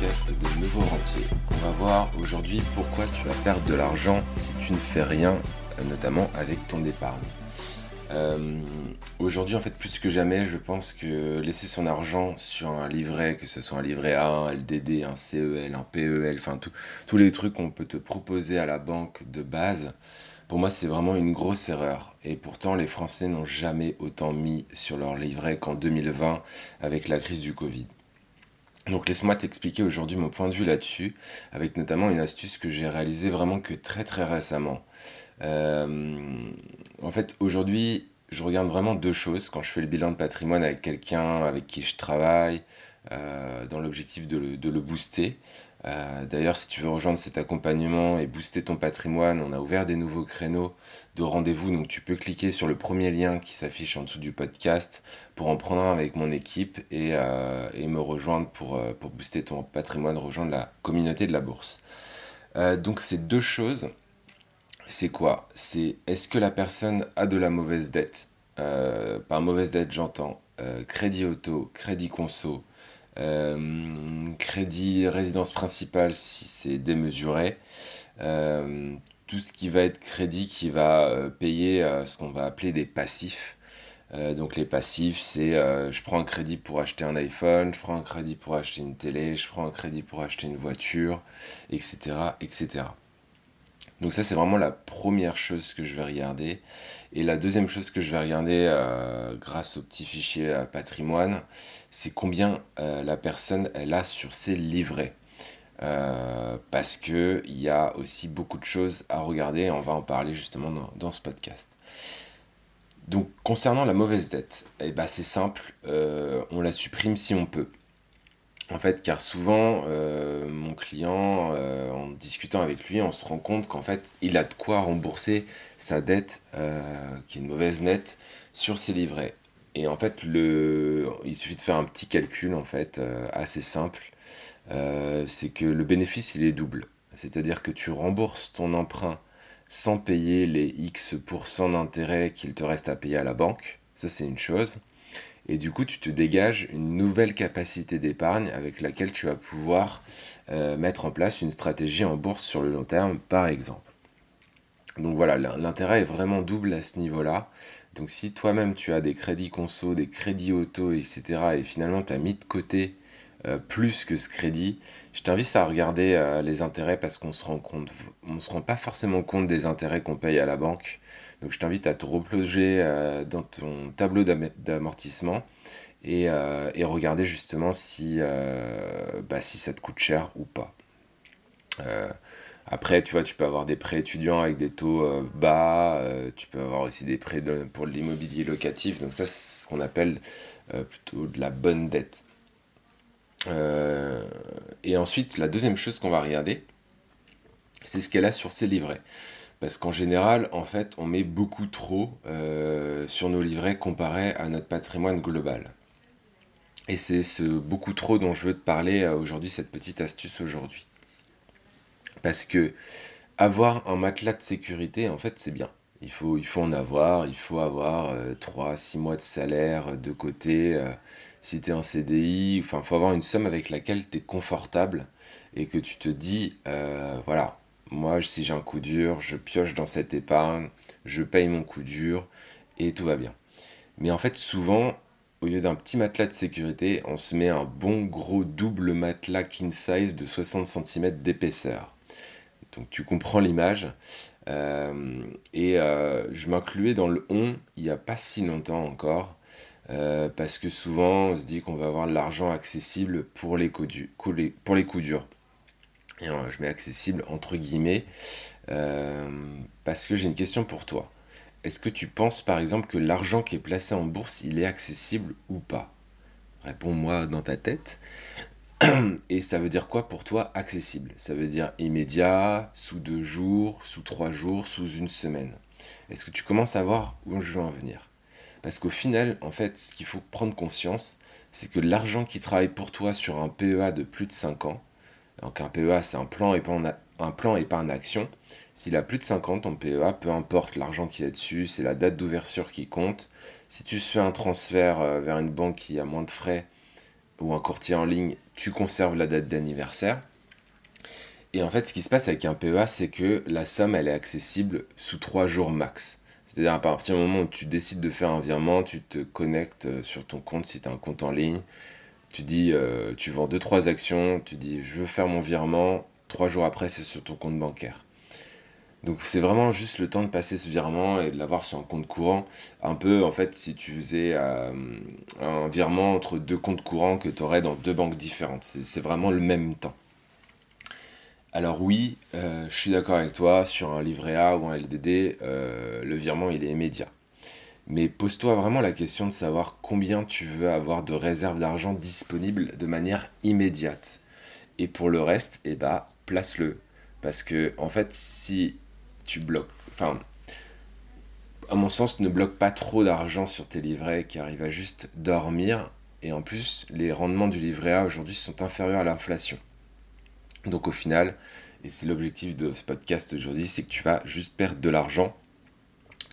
podcast de Nouveau Rentier. On va voir aujourd'hui pourquoi tu vas perdre de l'argent si tu ne fais rien, notamment avec ton épargne. Aujourd'hui, en fait, plus que jamais, je pense que laisser son argent sur un livret, que ce soit un livret A, un LDD, un CEL, un PEL, enfin tous les trucs qu'on peut te proposer à la banque de base, pour moi, c'est vraiment une grosse erreur. Et pourtant, les Français n'ont jamais autant mis sur leur livret qu'en 2020 avec la crise du Covid. Donc laisse-moi t'expliquer aujourd'hui mon point de vue là-dessus, avec notamment une astuce que j'ai réalisée vraiment que très très récemment. Euh, En fait, aujourd'hui, je regarde vraiment deux choses quand je fais le bilan de patrimoine avec quelqu'un avec qui je travaille, dans l'objectif de le booster. D'ailleurs, si tu veux rejoindre cet accompagnement et booster ton patrimoine, on a ouvert des nouveaux créneaux de rendez-vous, donc tu peux cliquer sur le premier lien qui s'affiche en dessous du podcast pour en prendre un avec mon équipe et me rejoindre pour booster ton patrimoine, rejoindre la communauté de la bourse. Donc ces deux choses, c'est quoi? C'est est-ce que la personne a de la mauvaise dette? Par mauvaise dette, j'entends crédit auto, crédit conso, crédit résidence principale si c'est démesuré, euh, tout ce qui va être crédit qui va payer ce qu'on va appeler des passifs. Donc les passifs, c'est je prends un crédit pour acheter un iPhone, je prends un crédit pour acheter une télé, je prends un crédit pour acheter une voiture, etc., etc. Donc ça, c'est vraiment la première chose que je vais regarder. Et la deuxième chose que je vais regarder grâce au petit fichier patrimoine, c'est combien la personne elle a sur ses livrets. Parce que il y a aussi beaucoup de choses à regarder et on va en parler justement dans ce podcast. Donc concernant la mauvaise dette, eh ben, c'est simple, on la supprime si on peut. En fait, car souvent, mon client, en discutant avec lui, on se rend compte qu'en fait, il a de quoi rembourser sa dette, qui est une mauvaise nette, sur ses livrets. Et en fait, il suffit de faire un petit calcul, en fait, assez simple. C'est que le bénéfice, il est double. C'est-à-dire que tu rembourses ton emprunt sans payer les X% d'intérêt qu'il te reste à payer à la banque. Ça, c'est une chose. Et du coup, tu te dégages une nouvelle capacité d'épargne avec laquelle tu vas pouvoir mettre en place une stratégie en bourse sur le long terme, par exemple. Donc voilà, l'intérêt est vraiment double à ce niveau-là. Donc si toi-même tu as des crédits conso, des crédits auto, etc., et finalement tu as mis de côté plus que ce crédit, je t'invite à regarder les intérêts parce on se rend pas forcément compte des intérêts qu'on paye à la banque. Donc je t'invite à te replonger dans ton tableau d'amortissement et regarder justement si ça te coûte cher ou pas. Euh, Après, tu vois, tu peux avoir des prêts étudiants avec des taux bas, tu peux avoir aussi des prêts pour l'immobilier locatif, donc ça, c'est ce qu'on appelle plutôt de la bonne dette. Euh, et ensuite, la deuxième chose qu'on va regarder, c'est ce qu'elle a sur ses livrets. Parce qu'en général, en fait, on met beaucoup trop sur nos livrets comparé à notre patrimoine global. Et c'est ce beaucoup trop dont je veux te parler aujourd'hui, cette petite astuce aujourd'hui. Parce que avoir un matelas de sécurité, en fait, c'est bien. Il faut en avoir, il faut avoir 3-6 mois de salaire de côté. Si tu es en CDI, enfin, il faut avoir une somme avec laquelle tu es confortable et que tu te dis, voilà, moi, si j'ai un coup dur, je pioche dans cette épargne, je paye mon coup dur et tout va bien. Mais en fait, souvent, au lieu d'un petit matelas de sécurité, on se met un bon gros double matelas king size de 60 centimètres d'épaisseur. Donc tu comprends l'image. Je m'incluais dans le on il n'y a pas si longtemps encore, parce que souvent on se dit qu'on va avoir de l'argent accessible pour les pour les coups durs. Et je mets accessible entre guillemets, parce que j'ai une question pour toi. Est-ce que tu penses par exemple que l'argent qui est placé en bourse, il est accessible ou pas? Réponds-moi dans ta tête. Et ça veut dire quoi pour toi accessible? Ça veut dire immédiat, sous 2 jours, sous 3 jours, sous une semaine. Est-ce que tu commences à voir où je veux en venir? Parce qu'au final, en fait, ce qu'il faut prendre conscience, c'est que l'argent qui travaille pour toi sur un PEA de plus de 5 ans, donc un PEA c'est un plan épargne action, s'il a plus de 5 ans, ton PEA, peu importe l'argent qui est dessus, c'est la date d'ouverture qui compte. Si tu fais un transfert vers une banque qui a moins de frais, ou un courtier en ligne, tu conserves la date d'anniversaire. Et en fait, ce qui se passe avec un PEA, c'est que la somme, elle est accessible sous 3 jours max. C'est-à-dire à partir du moment où tu décides de faire un virement, tu te connectes sur ton compte si tu as un compte en ligne. Tu dis, tu vends deux trois actions, tu dis je veux faire mon virement, 3 jours après c'est sur ton compte bancaire. Donc c'est vraiment juste le temps de passer ce virement et de l'avoir sur un compte courant. Un peu en fait si tu faisais un virement entre deux comptes courants que tu aurais dans deux banques différentes. C'est vraiment le même temps. Alors oui, je suis d'accord avec toi, sur un livret A ou un LDD, le virement il est immédiat. Mais pose-toi vraiment la question de savoir combien tu veux avoir de réserves d'argent disponibles de manière immédiate. Et pour le reste, eh ben, place-le. Parce que, en fait, si tu bloques, enfin, à mon sens, ne bloque pas trop d'argent sur tes livrets qui arrivent à juste dormir. Et en plus, les rendements du livret A aujourd'hui sont inférieurs à l'inflation. Donc au final, et c'est l'objectif de ce podcast aujourd'hui, c'est que tu vas juste perdre de l'argent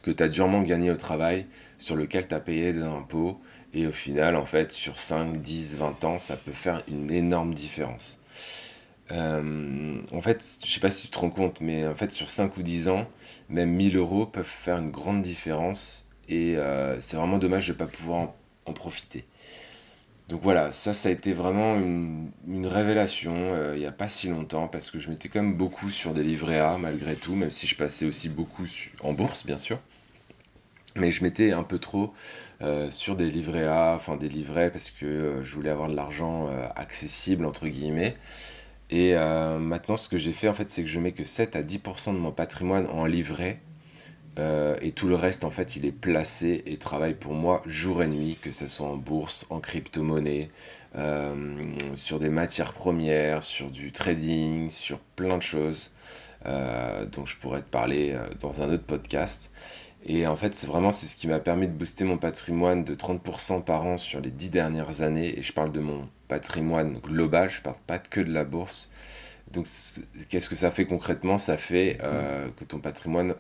que tu as durement gagné au travail, sur lequel tu as payé des impôts, et au final, en fait, sur 5, 10, 20 ans, ça peut faire une énorme différence. En fait, je sais pas si tu te rends compte, mais en fait, sur 5 ou 10 ans, même 1000 euros peuvent faire une grande différence, et c'est vraiment dommage de ne pas pouvoir en profiter. Donc voilà, ça a été vraiment une révélation il n'y a pas si longtemps, parce que je m'étais quand même beaucoup sur des livrets A, malgré tout, même si je passais aussi beaucoup en bourse, bien sûr. Mais je mettais un peu trop sur des livrets A, enfin des livrets parce que je voulais avoir de l'argent accessible entre guillemets. Et maintenant ce que j'ai fait en fait c'est que je mets que 7 à 10% de mon patrimoine en livret et tout le reste en fait il est placé et travaille pour moi jour et nuit, que ce soit en bourse, en crypto-monnaie, sur des matières premières, sur du trading, sur plein de choses dont je pourrais te parler dans un autre podcast. Et en fait, c'est ce qui m'a permis de booster mon patrimoine de 30% par an sur les 10 dernières années. Et je parle de mon patrimoine global, je parle pas que de la bourse. Donc, qu'est-ce que ça fait concrètement? Ça fait que ton patrimoine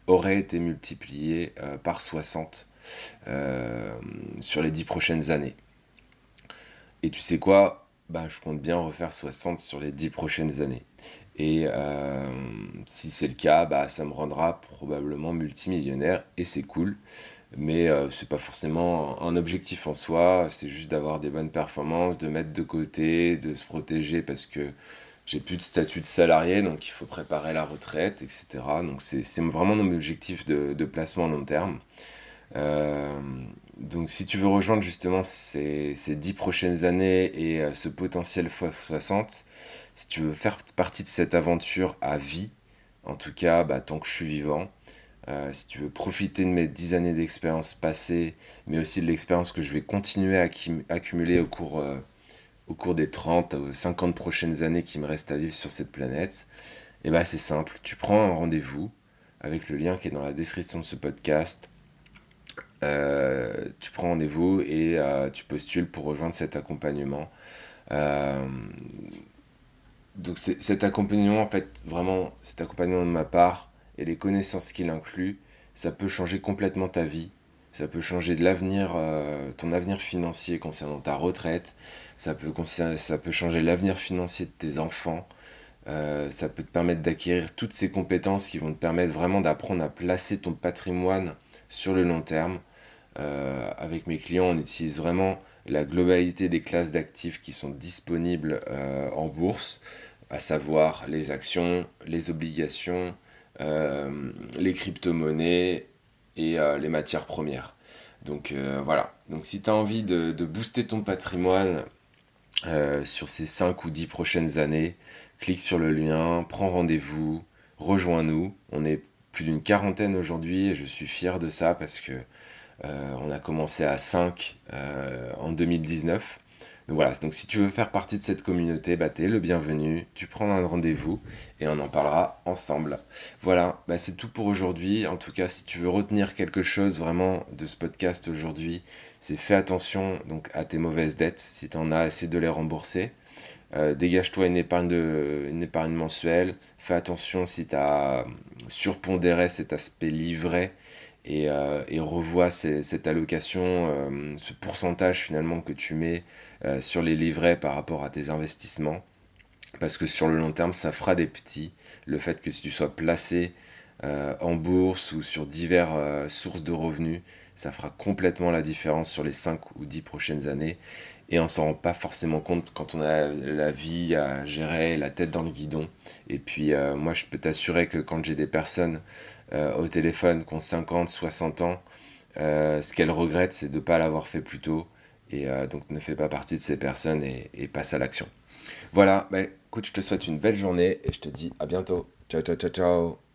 aurait été multiplié par 60 euh, sur les 10 prochaines années. Et tu sais quoi? Bah, je compte bien refaire 60 sur les 10 prochaines années. Et si c'est le cas, bah, ça me rendra probablement multimillionnaire et c'est cool. Mais c'est pas forcément un objectif en soi, c'est juste d'avoir des bonnes performances, de mettre de côté, de se protéger parce que j'ai plus de statut de salarié, donc il faut préparer la retraite, etc. Donc c'est vraiment mon objectif de placement à long terme. Euh, donc si tu veux rejoindre justement ces 10 prochaines années et ce potentiel x60, si tu veux faire partie de cette aventure à vie, en tout cas bah, tant que je suis vivant, si tu veux profiter de mes 10 années d'expérience passée, mais aussi de l'expérience que je vais continuer à accumuler au cours des 30 ou 50 prochaines années qui me restent à vivre sur cette planète, et bah c'est simple, tu prends un rendez-vous avec le lien qui est dans la description de ce podcast. Tu prends rendez-vous et tu postules pour rejoindre cet accompagnement. Euh, donc cet accompagnement, en fait, vraiment, cet accompagnement de ma part et les connaissances qu'il inclut, ça peut changer complètement ta vie. Ça peut changer de l'avenir, ton avenir financier concernant ta retraite. Ça peut changer l'avenir financier de tes enfants. Ça peut te permettre d'acquérir toutes ces compétences qui vont te permettre vraiment d'apprendre à placer ton patrimoine sur le long terme. Avec mes clients, on utilise vraiment la globalité des classes d'actifs qui sont disponibles en bourse, à savoir les actions, les obligations, les crypto-monnaies et les matières premières. Donc voilà. Donc si tu as envie de booster ton patrimoine sur ces 5 ou 10 prochaines années, clique sur le lien, prends rendez-vous, rejoins-nous. On est plus d'une quarantaine aujourd'hui et je suis fier de ça parce que on a commencé à 5 en 2019. Donc voilà, donc si tu veux faire partie de cette communauté, bah t'es le bienvenu, tu prends un rendez-vous et on en parlera ensemble. Voilà, bah c'est tout pour aujourd'hui. En tout cas, si tu veux retenir quelque chose vraiment de ce podcast aujourd'hui, c'est fais attention donc à tes mauvaises dettes. Si tu en as, essaie de les rembourser. Dégage-toi une épargne mensuelle. Fais attention si tu as surpondéré cet aspect livret et revois cette allocation, ce pourcentage finalement que tu mets sur les livrets par rapport à tes investissements. Parce que sur le long terme, ça fera des petits. Le fait que tu sois placé en bourse ou sur diverses sources de revenus, ça fera complètement la différence sur les 5 ou 10 prochaines années. Et on s'en rend pas forcément compte quand on a la vie à gérer, la tête dans le guidon. Et puis moi, je peux t'assurer que quand j'ai des personnes au téléphone qui ont 50, 60 ans, ce qu'elles regrettent, c'est de ne pas l'avoir fait plus tôt. Et donc ne fais pas partie de ces personnes et passe à l'action. Voilà, bah, écoute, je te souhaite une belle journée et je te dis à bientôt. Ciao, ciao, ciao, ciao.